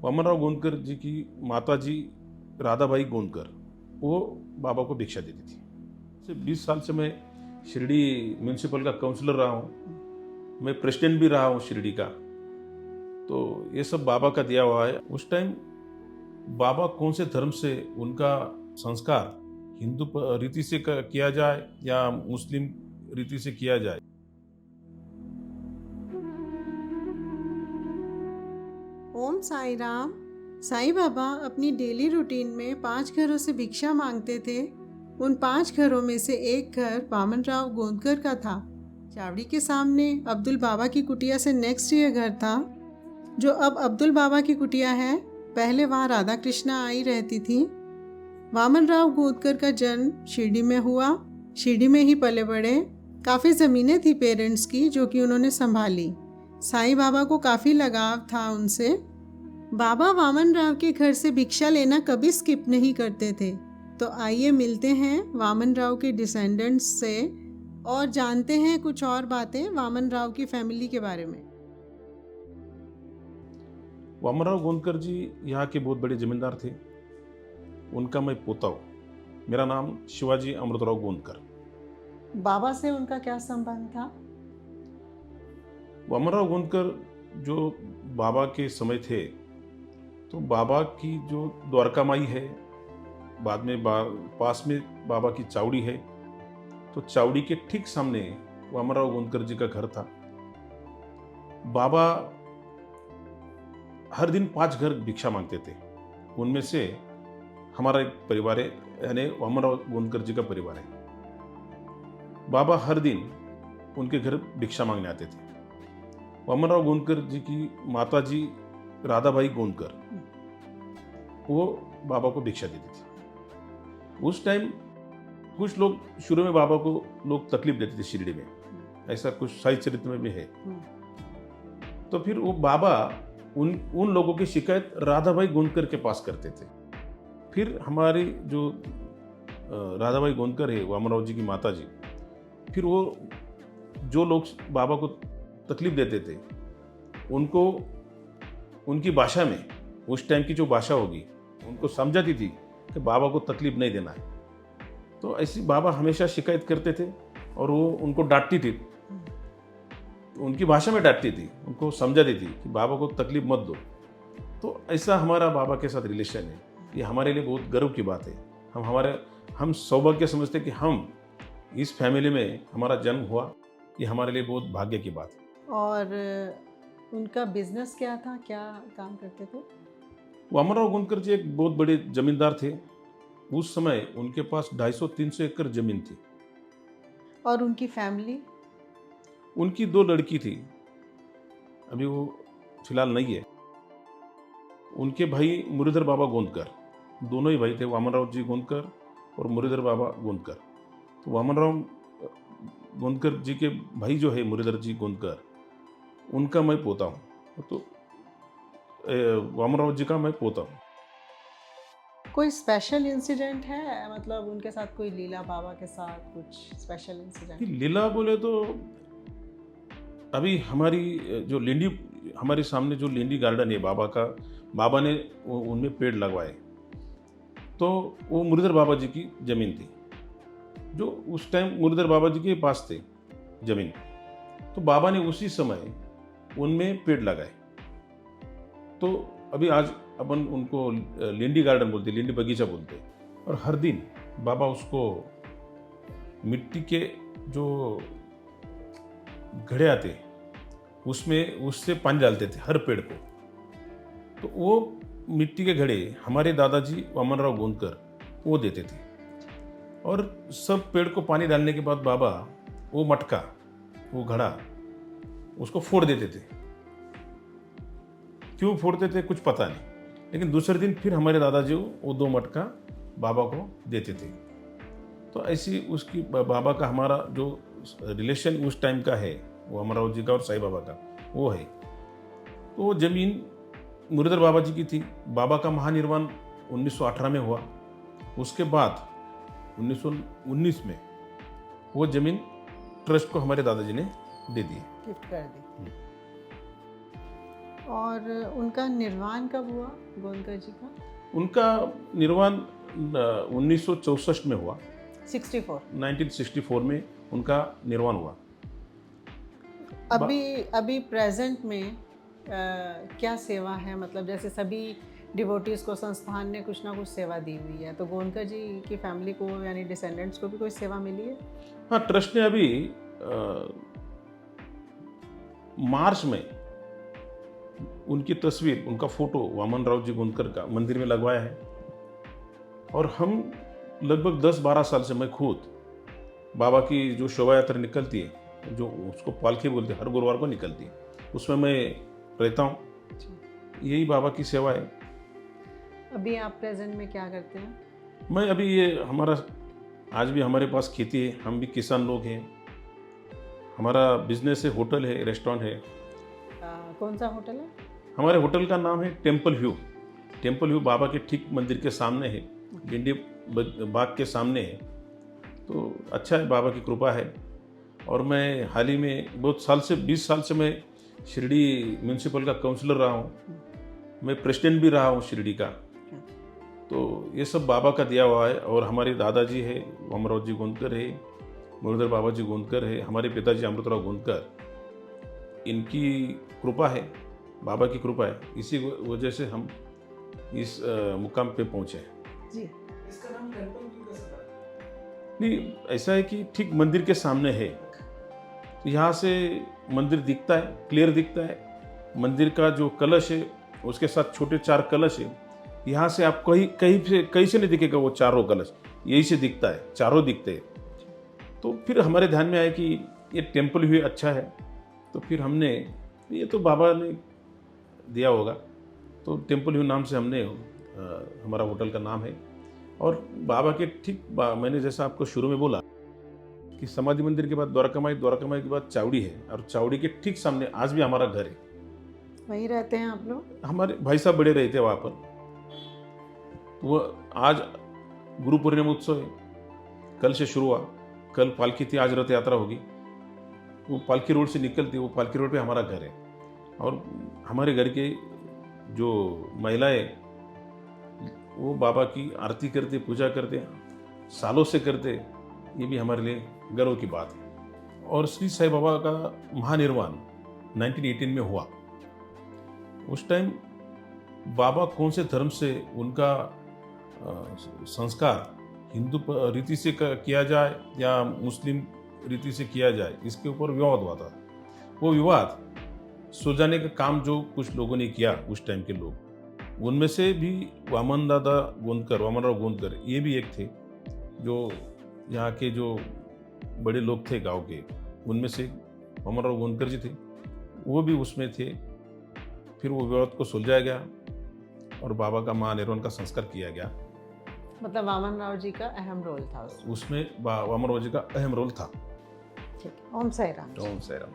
वामनराव गोंदकर जी की माता जी राधाबाई गोंदकर वो बाबा को भिक्षा देती थी। 20 साल से मैं शिरडी म्यूनिसिपल का काउंसलर रहा हूँ, मैं प्रेसिडेंट भी रहा हूँ शिरडी का। तो ये सब बाबा का दिया हुआ है। उस टाइम बाबा कौन से धर्म से उनका संस्कार हिंदू रीति से किया जाए या मुस्लिम रीति से किया जाए, ओम साई राम। साईं बाबा अपनी डेली रूटीन में 5 घरों से भिक्षा मांगते थे। उन 5 घरों में से एक घर वामनराव गोंदकर का था। चावड़ी के सामने अब्दुल बाबा की कुटिया से नेक्स्ट ये घर था, जो अब अब्दुल बाबा की कुटिया है। पहले वहाँ राधा कृष्णा आई रहती थी। वामनराव गोंदकर का जन्म शिरडी में हुआ। शिरडी में ही पले बड़े। काफ़ी ज़मीनें थी पेरेंट्स की जो कि उन्होंने संभाली। साईं बाबा को काफ़ी लगाव था उनसे। बाबा वामनराव के घर से भिक्षा लेना कभी स्किप नहीं करते थे। तो आइए मिलते हैं वामनराव के डिसेंडेंट्स से और जानते हैं कुछ और बातें वामनराव की फैमिली के बारे में। वामनराव गोंदकर जी यहाँ के बहुत बड़े जमींदार थे। उनका मैं पोता हूँ। मेरा नाम शिवाजी अमृतराव गोंदकर। बाबा से उनका क्या संबंध था? वामनराव गोंदकर जो बाबा के समय थे, तो बाबा की जो द्वारका माई है, बाद में पास में बाबा की चावड़ी है, तो चावड़ी के ठीक सामने वामनराव गोंदकर जी का घर था। बाबा हर दिन 5 घर भिक्षा मांगते थे। उनमें से हमारा एक परिवार है, यानी वामनराव गोंदकर जी का परिवार है। बाबा हर दिन उनके घर भिक्षा मांगने आते थे। वामनराव गोंदकर जी की माता जी राधाबाई गोंदकर वो बाबा को भिक्षा देती थी। उस टाइम कुछ लोग शुरू में बाबा को लोग तकलीफ देते थे शिरडी में, ऐसा कुछ साहित्य चरित्र में भी है। तो फिर वो बाबा उन लोगों की शिकायत राधाबाई गोंदकर के पास करते थे। फिर हमारी जो राधाबाई गोंदकर है, वामनराव जी की माता जी, फिर वो जो लोग बाबा को तकलीफ देते थे उनको उनकी भाषा में, उस टाइम की जो भाषा होगी, उनको समझाती थी कि बाबा को तकलीफ नहीं देना है। तो ऐसी बाबा हमेशा शिकायत करते थे और वो उनको डांटती थी, उनकी भाषा में डांटती थी, उनको समझाती थी कि बाबा को तकलीफ मत दो। तो ऐसा हमारा बाबा के साथ रिलेशन है। ये हमारे लिए बहुत गर्व की बात है। हम सौभाग्य समझते कि हम इस फैमिली में हमारा जन्म हुआ, ये हमारे लिए बहुत भाग्य की बात है। और उनका बिजनेस क्या था, क्या काम करते थे? वामनराव गोंदकर जी एक बहुत बड़े जमींदार थे। उस समय उनके पास 250-300 एकड़ जमीन थी। और उनकी फैमिली? उनकी 2 लड़की थी, अभी वो फिलहाल नहीं है। उनके भाई मुरलीधर बाबा गोंदकर, दोनों ही भाई थे, वामनराव जी गोंदकर और मुरलीधर बाबा गोंदकर। तो वामनराव गोंदकर जी के भाई जो है मुरलीधर जी गोंदकर, उनका मैं पोता हूँ। तो वामनराव जी का मैं पोता हूँ। कोई स्पेशल इंसिडेंट है, मतलब उनके साथ कोई लीला, बाबा के साथ कुछ स्पेशल इंसिडेंट? लीला बोले तो अभी हमारे सामने जो लेंडी गार्डन है बाबा का, बाबा ने उनमें पेड़ लगवाए। तो वो मुरलीधर बाबा जी की ज़मीन थी, जो उस टाइम मुरलीधर बाबा जी के पास थे ज़मीन। तो बाबा ने उसी समय उनमें पेड़ लगाए। तो अभी आज अपन उनको लेंडी गार्डन बोलते, लेंडी बगीचा बोलते। और हर दिन बाबा उसको मिट्टी के जो घड़े आते उससे पानी डालते थे हर पेड़ को। तो वो मिट्टी के घड़े हमारे दादाजी वामनराव गोंदकर वो देते थे। और सब पेड़ को पानी डालने के बाद बाबा वो मटका, वो घड़ा, उसको फोड़ देते थे। क्यों फोड़ते थे कुछ पता नहीं, लेकिन दूसरे दिन फिर हमारे दादाजी वो 2 मटका बाबा को देते थे। तो ऐसी उसकी बाबा का हमारा जो रिलेशन उस टाइम का है, वो अमराव जी का और साईं बाबा का वो है। तो वो ज़मीन मुरलीधर बाबा जी की थी। बाबा का महानिर्वाण 1918 में हुआ। उसके बाद 1919 में वो ज़मीन ट्रस्ट को हमारे दादाजी ने दे दी, गिफ्ट कर दी। और उनका निर्वाण कब हुआ गोंदकर जी का? उनका निर्वाण 1964 में हुआ। 64। 1964 में उनका निर्वाण हुआ। अभी प्रेजेंट में क्या सेवा है, मतलब जैसे सभी डिवोटीज को संस्थान ने कुछ ना कुछ सेवा दी हुई है, तो गोंदकर जी की फैमिली को यानी डिसेंडेंट्स को भी कोई सेवा मिली है? हाँ, ट्रस्ट ने अभी मार्च में उनकी तस्वीर, उनका फोटो वामन राव जी गोंदकर का मंदिर में लगवाया है। और हम लगभग 10-12 साल से मैं खुद बाबा की जो शोभा यात्रा निकलती है, जो उसको पालकी बोलते हैं, हर गुरुवार को निकलती है, उसमें मैं रहता हूँ। यही बाबा की सेवा है। अभी आप प्रेजेंट में क्या करते हैं? मैं अभी ये हमारा आज भी हमारे पास खेती है, हम भी किसान लोग हैं। हमारा बिजनेस है, होटल है, रेस्टोरेंट है। कौन सा होटल है? हमारे होटल का नाम है टेम्पल व्यू। टेम्पल व्यू बाबा के ठीक मंदिर के सामने है, गिंडी बाग के सामने है। तो अच्छा है, बाबा की कृपा है। और मैं हाल ही में बहुत साल से 20 साल से मैं शिरडी म्यूनसिपल का काउंसलर रहा हूँ। मैं प्रेसिडेंट भी रहा हूँ शिरडी का। तो ये सब बाबा का दिया हुआ है। और हमारे दादाजी है वामनराव जी गोंदकर है, मुरलीधर बाबा जी गोंदकर है, हमारे पिताजी अमृतराव गोंदकर, इनकी कृपा है, बाबा की कृपा है। इसी वजह से हम इस मुकाम पे पहुँचे हैं। जी, इसका नाम टेम्पल क्यों कैसे पड़ा? नहीं, ऐसा है कि ठीक मंदिर के सामने है, तो यहाँ से मंदिर दिखता है, क्लियर दिखता है। मंदिर का जो कलश है उसके साथ छोटे 4 कलश है। यहाँ से आप कहीं से नहीं दिखेगा वो चारों कलश, यही से दिखता है, चारों दिखते हैं। तो फिर हमारे ध्यान में आया कि ये टेम्पल भी अच्छा है। तो फिर हमने, ये तो बाबा ने दिया होगा, तो टेम्पल व्यू नाम से हमने हमारा होटल का नाम है। और बाबा के ठीक मैंने जैसा आपको शुरू में बोला कि समाधि मंदिर के बाद द्वारकामाई, द्वारकामाई के बाद चावड़ी है, और चावड़ी के ठीक सामने आज भी हमारा घर है। वहीं रहते हैं आप लोग? हमारे भाई साहब बड़े रहते हैं वहाँ पर। वो आज गुरु पूर्णिमा उत्सव है, कल से शुरू हुआ। कल पालकी थी, आज रथ यात्रा होगी। वो पालकी रोड से निकलती है, वो पालकी रोड पे हमारा घर है। और हमारे घर के जो महिलाएं, वो बाबा की आरती करते, पूजा करते, सालों से करते। ये भी हमारे लिए गर्व की बात है। और श्री साईं बाबा का महानिर्वाण 1918 में हुआ। उस टाइम बाबा कौन से धर्म से उनका संस्कार हिंदू रीति से किया जाए या मुस्लिम रीति से किया जाए, इसके ऊपर विवाद हुआ था। वो विवाद सुलझाने का काम जो कुछ लोगों ने किया, उस टाइम के लोग, उनमें से भी वामन दादा गोंदकर, वामनराव गोंदकर, ये भी एक थे। जो यहाँ के जो बड़े लोग थे गांव के, उनमें से वामनराव गोंदकर जी थे, वो भी उसमें थे। फिर वो विवाद को सुलझाया गया और बाबा का महानिर्वाण का संस्कार किया गया। मतलब वामन राव जी का अहम रोल था उसमें वामनराव जी का अहम रोल था। ठीक है। ओम साई राम। ओम साई राम।